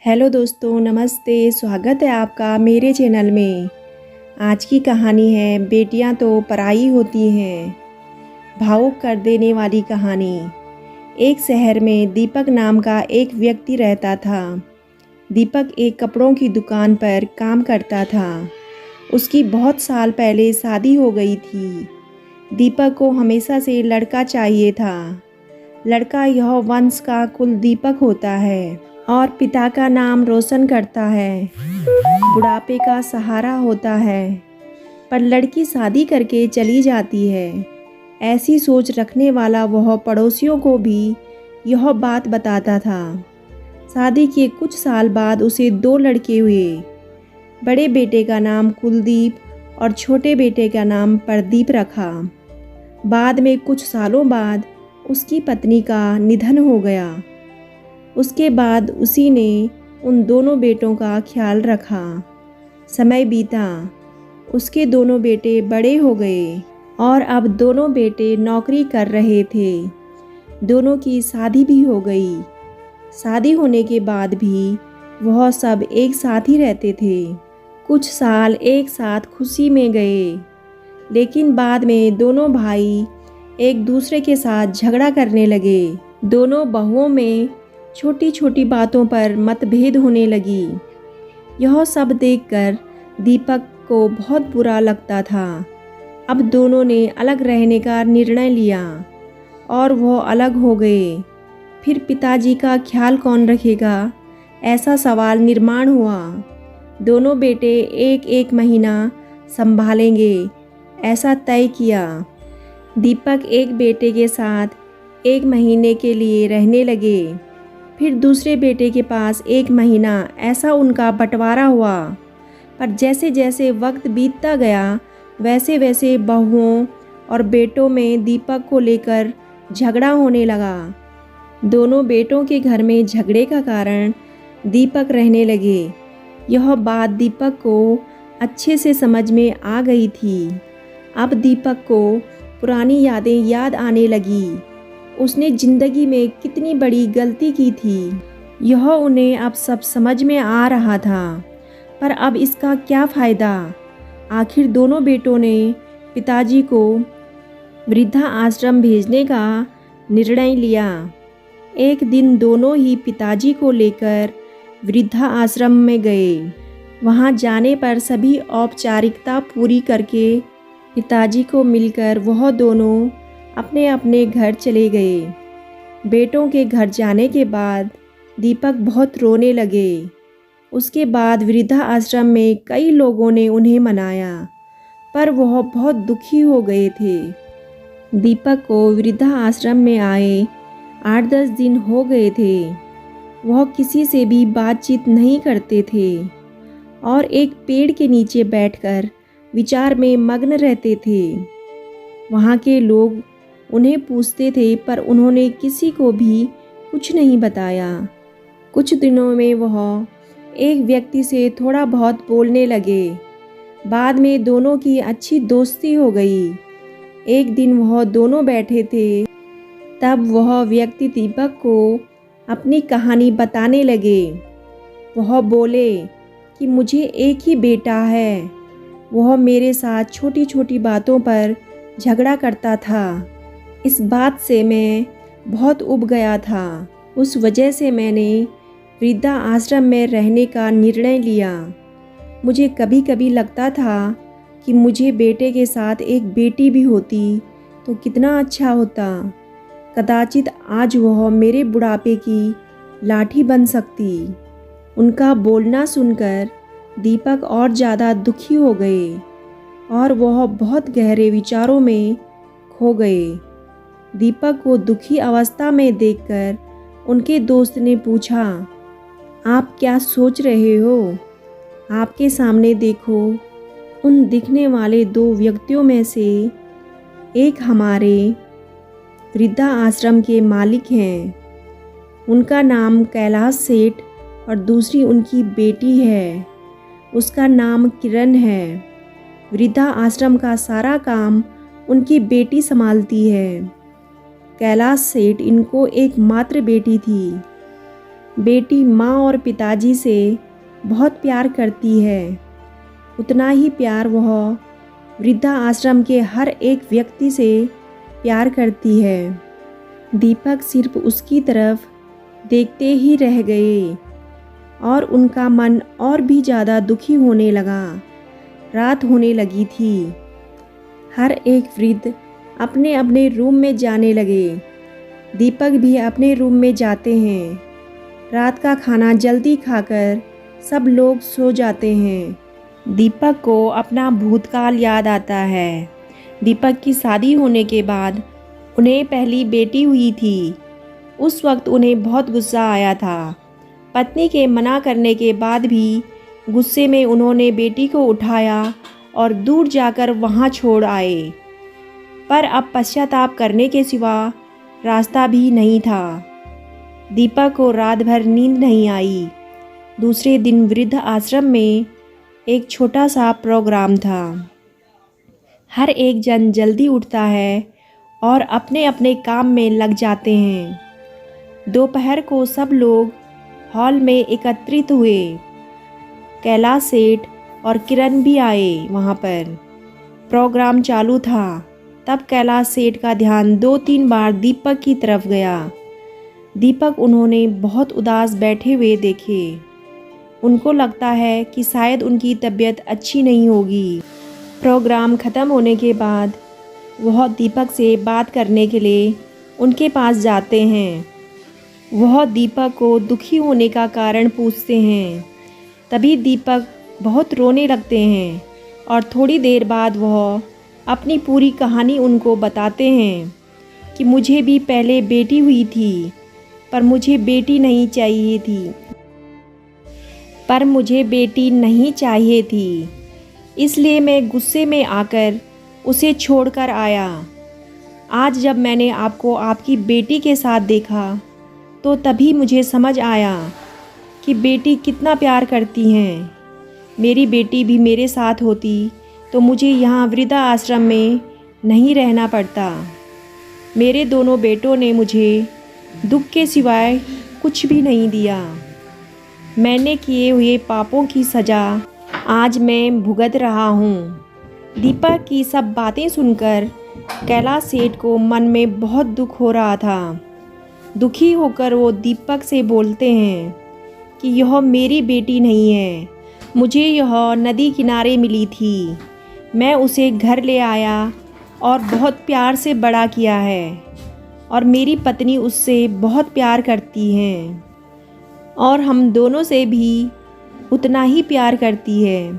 Hello दोस्तों, नमस्ते। स्वागत है आपका मेरे चैनल में। आज की कहानी है बेटियां तो पराई होती हैं। भावुक कर देने वाली कहानी। एक शहर में दीपक नाम का एक व्यक्ति रहता था। दीपक एक कपड़ों की दुकान पर काम करता था। उसकी बहुत साल पहले शादी हो गई थी। दीपक को हमेशा से लड़का चाहिए था। लड़का यह वंश का कुल दीपक होता है और पिता का नाम रोशन करता है, बुढ़ापे का सहारा होता है। पर लड़की शादी करके चली जाती है। ऐसी सोच रखने वाला वह पड़ोसियों को भी यह बात बताता था। शादी के कुछ साल बाद उसे 2 लड़के हुए। बड़े बेटे का नाम कुलदीप और छोटे बेटे का नाम प्रदीप रखा। बाद में कुछ सालों बाद उसकी पत्नी का निधन हो गया। उसके बाद उसी ने उन दोनों बेटों का ख्याल रखा। समय बीता, उसके दोनों बेटे बड़े हो गए और अब दोनों बेटे नौकरी कर रहे थे। दोनों की शादी भी हो गई। शादी होने के बाद भी वह सब एक साथ ही रहते थे। कुछ साल एक साथ खुशी में गए, लेकिन बाद में दोनों भाई एक दूसरे के साथ झगड़ा करने लगे। दोनों बहुओं में छोटी छोटी बातों पर मतभेद होने लगी। यह सब देखकर दीपक को बहुत बुरा लगता था। अब दोनों ने अलग रहने का निर्णय लिया और वह अलग हो गए। फिर पिताजी का ख्याल कौन रखेगा, ऐसा सवाल निर्माण हुआ। दोनों बेटे एक एक महीना संभालेंगे, ऐसा तय किया। दीपक एक बेटे के साथ 1 महीने के लिए रहने लगे। फिर दूसरे बेटे के पास 1 महीना, ऐसा उनका बंटवारा हुआ। पर जैसे जैसे वक्त बीतता गया, वैसे वैसे बहुओं और बेटों में दीपक को लेकर झगड़ा होने लगा। दोनों बेटों के घर में झगड़े का कारण दीपक रहने लगे। यह बात दीपक को अच्छे से समझ में आ गई थी। अब दीपक को पुरानी यादें याद आने लगी। उसने ज़िंदगी में कितनी बड़ी गलती की थी, यह उन्हें अब सब समझ में आ रहा था। पर अब इसका क्या फ़ायदा। आखिर दोनों बेटों ने पिताजी को वृद्धा आश्रम भेजने का निर्णय लिया। एक दिन दोनों ही पिताजी को लेकर वृद्धा आश्रम में गए। वहां जाने पर सभी औपचारिकता पूरी करके पिताजी को मिलकर वह दोनों अपने अपने घर चले गए। बेटों के घर जाने के बाद दीपक बहुत रोने लगे। उसके बाद वृद्धा आश्रम में कई लोगों ने उन्हें मनाया, पर वह बहुत दुखी हो गए थे। दीपक को वृद्धा आश्रम में आए 8-10 दिन हो गए थे। वह किसी से भी बातचीत नहीं करते थे और एक पेड़ के नीचे बैठकर विचार में मग्न रहते थे। वहाँ के लोग उन्हें पूछते थे, पर उन्होंने किसी को भी कुछ नहीं बताया। कुछ दिनों में वह एक व्यक्ति से थोड़ा बहुत बोलने लगे। बाद में दोनों की अच्छी दोस्ती हो गई। एक दिन वह दोनों बैठे थे, तब वह व्यक्ति दीपक को अपनी कहानी बताने लगे। वह बोले कि मुझे एक ही बेटा है। वह मेरे साथ छोटी छोटी बातों पर झगड़ा करता था। इस बात से मैं बहुत ऊब गया था। उस वजह से मैंने वृद्धा आश्रम में रहने का निर्णय लिया। मुझे कभी कभी लगता था कि मुझे बेटे के साथ एक बेटी भी होती तो कितना अच्छा होता। कदाचित आज वह मेरे बुढ़ापे की लाठी बन सकती। उनका बोलना सुनकर दीपक और ज़्यादा दुखी हो गए और वह बहुत गहरे विचारों में खो गए। दीपक को दुखी अवस्था में देखकर उनके दोस्त ने पूछा, आप क्या सोच रहे हो? आपके सामने देखो। उन दिखने वाले 2 व्यक्तियों में से एक हमारे वृद्धा आश्रम के मालिक हैं। उनका नाम कैलाश सेठ और दूसरी उनकी बेटी है, उसका नाम किरण है। वृद्धा आश्रम का सारा काम उनकी बेटी संभालती है। कैलाश सेठ इनको एक मात्र बेटी थी। बेटी माँ और पिताजी से बहुत प्यार करती है, उतना ही प्यार वह वृद्धा आश्रम के हर एक व्यक्ति से प्यार करती है। दीपक सिर्फ उसकी तरफ देखते ही रह गए और उनका मन और भी ज़्यादा दुखी होने लगा। रात होने लगी थी। हर एक वृद्ध अपने अपने रूम में जाने लगे। दीपक भी अपने रूम में जाते हैं। रात का खाना जल्दी खाकर सब लोग सो जाते हैं। दीपक को अपना भूतकाल याद आता है। दीपक की शादी होने के बाद उन्हें पहली बेटी हुई थी। उस वक्त उन्हें बहुत गुस्सा आया था। पत्नी के मना करने के बाद भी गुस्से में उन्होंने बेटी को उठाया और दूर जाकर वहां छोड़ आए। पर अब पश्चाताप करने के सिवा रास्ता भी नहीं था। दीपक को रात भर नींद नहीं आई। दूसरे दिन वृद्ध आश्रम में एक छोटा सा प्रोग्राम था। हर एक जन जल्दी उठता है और अपने अपने काम में लग जाते हैं। दोपहर को सब लोग हॉल में एकत्रित हुए। कैलाश सेठ और किरण भी आए वहाँ पर। प्रोग्राम चालू था। तब कैलाश सेठ का ध्यान 2-3 बार दीपक की तरफ गया। दीपक उन्होंने बहुत उदास बैठे हुए देखे। उनको लगता है कि शायद उनकी तबीयत अच्छी नहीं होगी। प्रोग्राम ख़त्म होने के बाद वह दीपक से बात करने के लिए उनके पास जाते हैं। वह दीपक को दुखी होने का कारण पूछते हैं। तभी दीपक बहुत रोने लगते हैं और थोड़ी देर बाद वह अपनी पूरी कहानी उनको बताते हैं कि मुझे भी पहले बेटी हुई थी, पर मुझे बेटी नहीं चाहिए थी, इसलिए मैं गुस्से में आकर उसे छोड़कर आया। आज जब मैंने आपको आपकी बेटी के साथ देखा तो तभी मुझे समझ आया कि बेटी कितना प्यार करती हैं। मेरी बेटी भी मेरे साथ होती तो मुझे यहाँ वृद्धा आश्रम में नहीं रहना पड़ता। मेरे दोनों बेटों ने मुझे दुख के सिवाय कुछ भी नहीं दिया। मैंने किए हुए पापों की सज़ा आज मैं भुगत रहा हूँ। दीपक की सब बातें सुनकर कैलाश सेठ को मन में बहुत दुख हो रहा था। दुखी होकर वो दीपक से बोलते हैं कि यह मेरी बेटी नहीं है, मुझे यह नदी किनारे मिली थी। मैं उसे घर ले आया और बहुत प्यार से बड़ा किया है और मेरी पत्नी उससे बहुत प्यार करती हैं और हम दोनों से भी उतना ही प्यार करती है।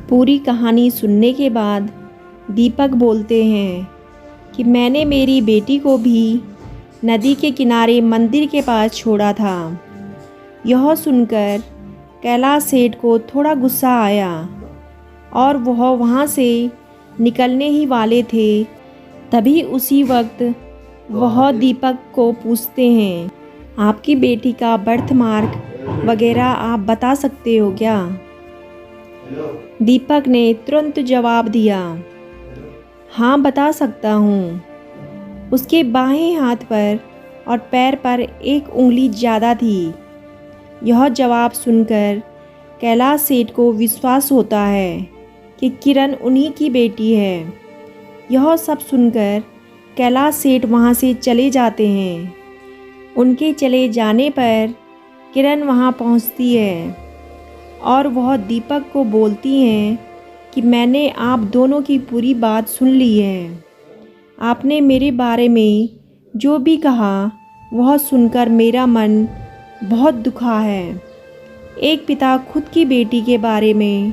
पूरी कहानी सुनने के बाद दीपक बोलते हैं कि मैंने मेरी बेटी को भी नदी के किनारे मंदिर के पास छोड़ा था। यह सुनकर कैलाश सेठ को थोड़ा गुस्सा आया और वह वहाँ से निकलने ही वाले थे। तभी उसी वक्त वह दीपक को पूछते हैं, आपकी बेटी का बर्थ मार्क वगैरह आप बता सकते हो क्या? दीपक ने तुरंत जवाब दिया, हाँ बता सकता हूँ। उसके बाएं हाथ पर और पैर पर एक उंगली ज़्यादा थी। यह जवाब सुनकर कैलाश सेठ को विश्वास होता है कि किरण उन्हीं की बेटी है। यह सब सुनकर कैलाश सेठ वहाँ से चले जाते हैं। उनके चले जाने पर किरण वहाँ पहुँचती है और वह दीपक को बोलती हैं कि मैंने आप दोनों की पूरी बात सुन ली है। आपने मेरे बारे में जो भी कहा वह सुनकर मेरा मन बहुत दुखा है। एक पिता खुद की बेटी के बारे में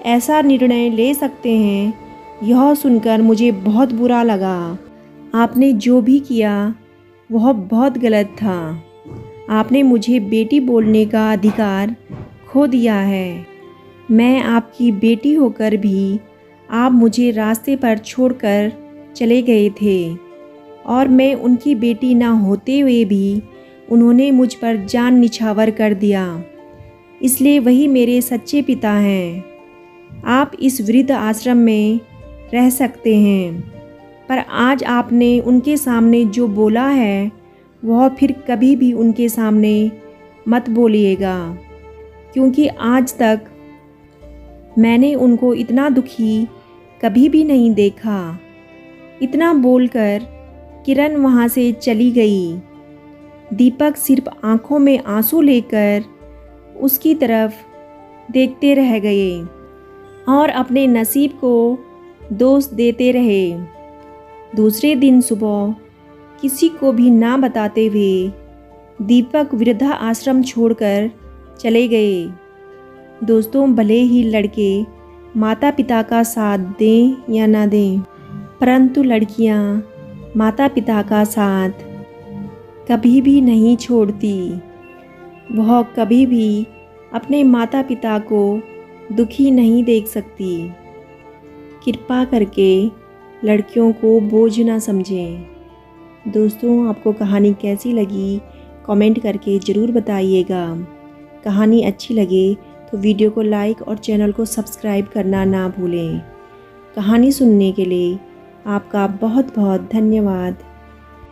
ऐसा निर्णय ले सकते हैं, यह सुनकर मुझे बहुत बुरा लगा। आपने जो भी किया वह बहुत गलत था। आपने मुझे बेटी बोलने का अधिकार खो दिया है। मैं आपकी बेटी होकर भी आप मुझे रास्ते पर छोड़कर चले गए थे और मैं उनकी बेटी ना होते हुए भी उन्होंने मुझ पर जान निछावर कर दिया। इसलिए वही मेरे सच्चे पिता हैं। आप इस वृद्ध आश्रम में रह सकते हैं, पर आज आपने उनके सामने जो बोला है वह फिर कभी भी उनके सामने मत बोलिएगा, क्योंकि आज तक मैंने उनको इतना दुखी कभी भी नहीं देखा। इतना बोलकर किरण वहाँ से चली गई। दीपक सिर्फ आंखों में आंसू लेकर उसकी तरफ देखते रह गए और अपने नसीब को दोष देते रहे। दूसरे दिन सुबह किसी को भी ना बताते हुए दीपक वृद्धा आश्रम छोड़कर चले गए। दोस्तों, भले ही लड़के माता पिता का साथ दें या ना दें, परंतु लड़कियां माता पिता का साथ कभी भी नहीं छोड़ती। वह कभी भी अपने माता पिता को दुखी नहीं देख सकती। कृपा करके लड़कियों को बोझ ना समझें। दोस्तों, आपको कहानी कैसी लगी कमेंट करके ज़रूर बताइएगा। कहानी अच्छी लगे तो वीडियो को लाइक और चैनल को सब्सक्राइब करना ना भूलें। कहानी सुनने के लिए आपका बहुत बहुत धन्यवाद।